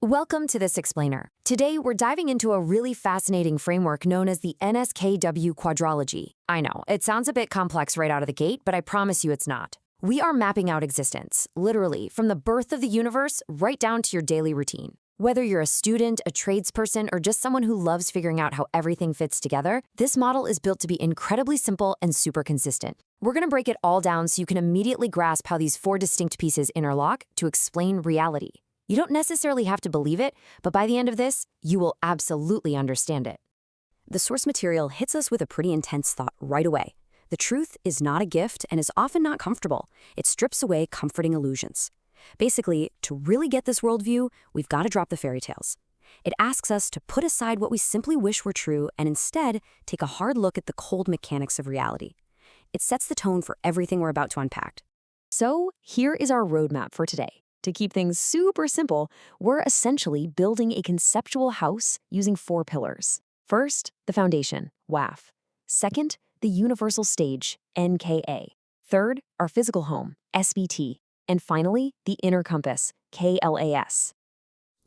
Welcome to This Explainer. Today, we're diving into a really fascinating framework known as the NSKW Quadrology. I know, it sounds a bit complex right out of the gate, but I promise you it's not. We are mapping out existence, literally, from the birth of the universe right down to your daily routine. Whether you're a student, a tradesperson, or just someone who loves figuring out how everything fits together, this model is built to be incredibly simple and super consistent. We're going to break it all down so you can immediately grasp how these four distinct pieces interlock to explain reality. You don't necessarily have to believe it, but by the end of this, you will absolutely understand it. The source material hits us with a pretty intense thought right away. The truth is not a gift and is often not comfortable. It strips away comforting illusions. Basically, to really get this worldview, we've got to drop the fairy tales. It asks us to put aside what we simply wish were true and instead take a hard look at the cold mechanics of reality. It sets the tone for everything we're about to unpack. So, here is our roadmap for today. To keep things super simple, we're essentially building a conceptual house using four pillars. First, the foundation, WAF. Second, the universal stage, NKA. Third, our physical home, SBT. And finally, the inner compass, KLAS.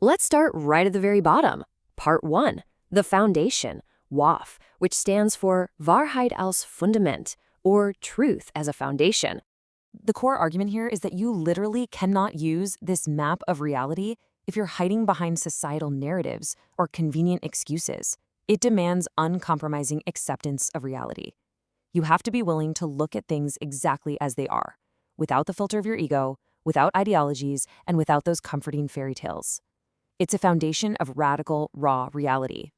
Let's start right at the very bottom. Part 1, the foundation, WAF, which stands for Waarheid als Fundament, or truth as a foundation. The core argument here is that you literally cannot use this map of reality if you're hiding behind societal narratives or convenient excuses. It demands uncompromising acceptance of reality. You have to be willing to look at things exactly as they are, without the filter of your ego, without ideologies, and without those comforting fairy tales. It's a foundation of radical, raw reality.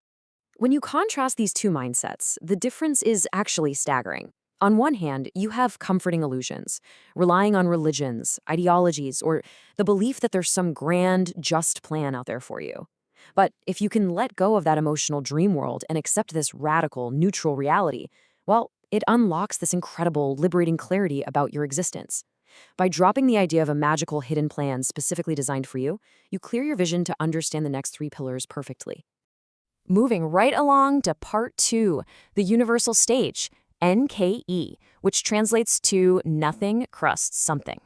When you contrast these two mindsets, the difference is actually staggering. On one hand, you have comforting illusions, relying on religions, ideologies, or the belief that there's some grand, just plan out there for you. But if you can let go of that emotional dream world and accept this radical, neutral reality, well, it unlocks this incredible, liberating clarity about your existence. By dropping the idea of a magical hidden plan specifically designed for you, you clear your vision to understand the next three pillars perfectly. Moving right along to part 2, the universal stage, NKE, which translates to Nothing-Crust-Something.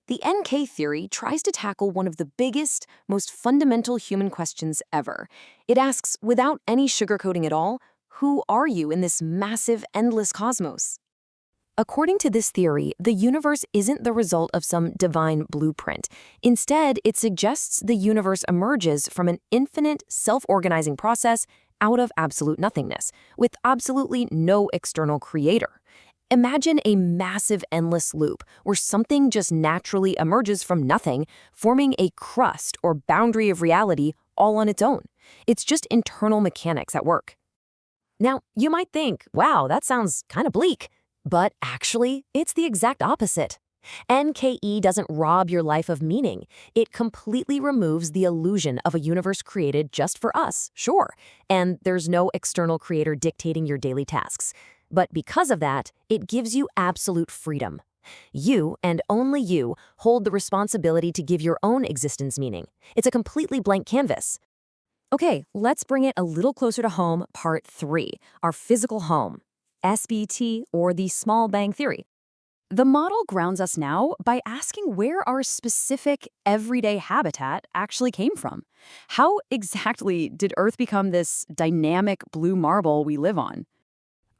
The NK theory tries to tackle one of the biggest, most fundamental human questions ever. It asks, without any sugarcoating at all, who are you in this massive, endless cosmos? According to this theory, the universe isn't the result of some divine blueprint. Instead, it suggests the universe emerges from an infinite, self-organizing process out of absolute nothingness, with absolutely no external creator. Imagine a massive endless loop where something just naturally emerges from nothing, forming a crust or boundary of reality all on its own. It's just internal mechanics at work. Now, you might think, wow, that sounds kind of bleak. But actually, it's the exact opposite. NKE doesn't rob your life of meaning. It completely removes the illusion of a universe created just for us, sure, and there's no external creator dictating your daily tasks. But because of that, it gives you absolute freedom. You, and only you, hold the responsibility to give your own existence meaning. It's a completely blank canvas. Okay, let's bring it a little closer to home, part 3, our physical home, SBT, or the small bang theory. The model grounds us now by asking where our specific everyday habitat actually came from. How exactly did Earth become this dynamic blue marble we live on?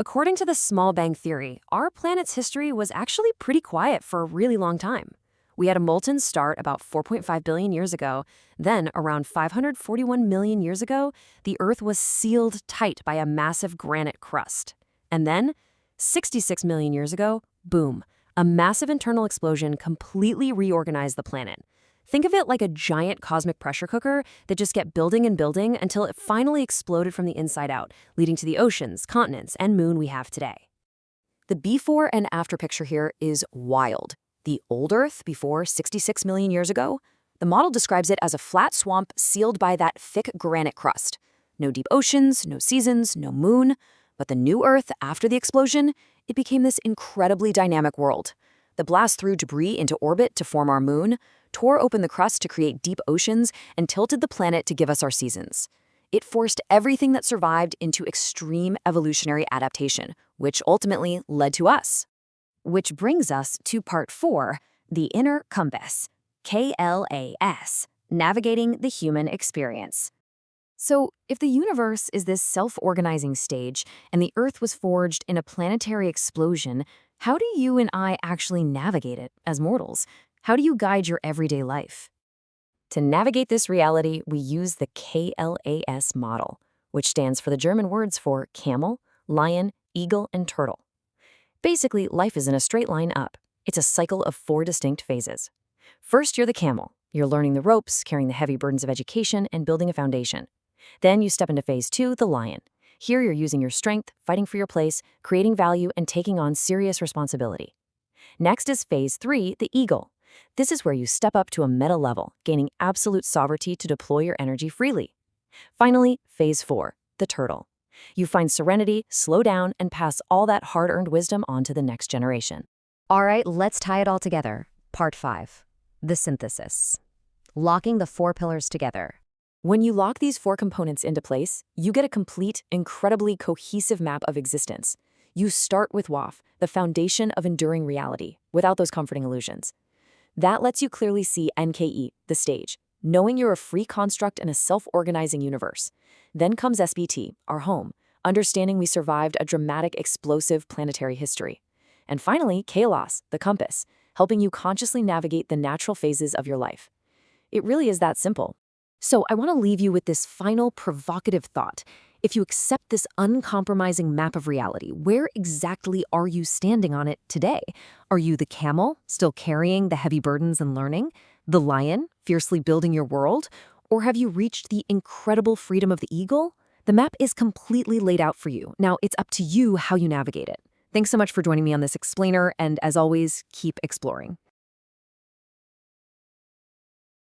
According to the small bang theory, our planet's history was actually pretty quiet for a really long time. We had a molten start about 4.5 billion years ago. Then, around 541 million years ago, the Earth was sealed tight by a massive granite crust. And then, 66 million years ago, boom, a massive internal explosion completely reorganized the planet. Think of it like a giant cosmic pressure cooker that just kept building and building until it finally exploded from the inside out, leading to the oceans, continents, and moon we have today. The before and after picture here is wild. The old Earth, before 66 million years ago, the model describes it as a flat swamp sealed by that thick granite crust. No deep oceans, no seasons, no moon. But the new Earth, after the explosion, it became this incredibly dynamic world. The blast threw debris into orbit to form our moon, tore open the crust to create deep oceans, and tilted the planet to give us our seasons. It forced everything that survived into extreme evolutionary adaptation, which ultimately led to us. Which brings us to part 4, the inner compass, KLAS, navigating the human experience. So, if the universe is this self-organizing stage and the Earth was forged in a planetary explosion, how do you and I actually navigate it as mortals? How do you guide your everyday life? To navigate this reality, we use the KLAS model, which stands for the German words for camel, lion, eagle, and turtle. Basically, life is in a straight line up. It's a cycle of 4 distinct phases. First, you're the camel. You're learning the ropes, carrying the heavy burdens of education, and building a foundation. Then you step into phase 2, the lion. Here you're using your strength, fighting for your place, creating value, and taking on serious responsibility. Next is phase 3, the eagle. This is where you step up to a meta level, gaining absolute sovereignty to deploy your energy freely. Finally, phase 4, the turtle. You find serenity, slow down, and pass all that hard-earned wisdom on to the next generation. All right, let's tie it all together. Part 5. The synthesis. Locking the 4 pillars together. When you lock these 4 components into place, you get a complete, incredibly cohesive map of existence. You start with WAF, the foundation of enduring reality, without those comforting illusions. That lets you clearly see NKE, the stage, knowing you're a free construct in a self-organizing universe. Then comes SBT, our home, understanding we survived a dramatic, explosive planetary history. And finally, KLAS, the compass, helping you consciously navigate the natural phases of your life. It really is that simple. So I want to leave you with this final provocative thought. If you accept this uncompromising map of reality, where exactly are you standing on it today? Are you the camel, still carrying the heavy burdens and learning? The lion, fiercely building your world? Or have you reached the incredible freedom of the eagle? The map is completely laid out for you. Now it's up to you how you navigate it. Thanks so much for joining me on this explainer, and as always, keep exploring.